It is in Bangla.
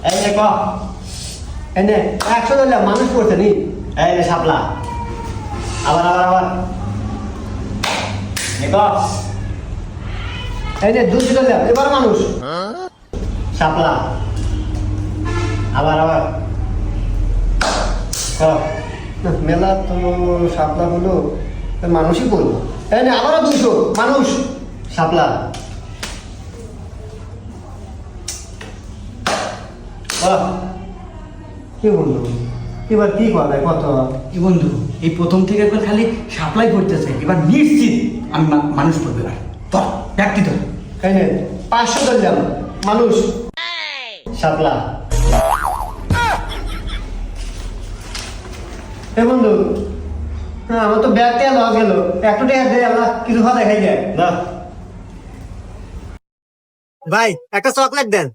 এই নে ক এনে 100 ধরলাম মানুষ পড়ছে নি এই নে শাপলা আবার আবার আবার নে ক এনে 200 ধরলাম এবার মানুষ শাপলা আবার আবার ক না, মেলা তো শাপলা হলো মানুষই পড়লো এনে আবারও 200 মানুষ শাপলা ক কি বললো এবার কি করবে কত কি বন্ধু এই প্রথম থেকে একবার খালি সাপ্লাই করতেছে, এবার নিশ্চিত আমি মানুষ পড়বে না। ধর ব্যক্তি ধর। এনে 500 ধরলাম মানুষ শাপলা এ বন্ধু হ্যাঁ আমার তো ব্যাগ টেয়া লস গেল একটু টাকা দে আল্লাহ কিছু ভালো দেখাই যায় না ভাই একটা চকলেট দেন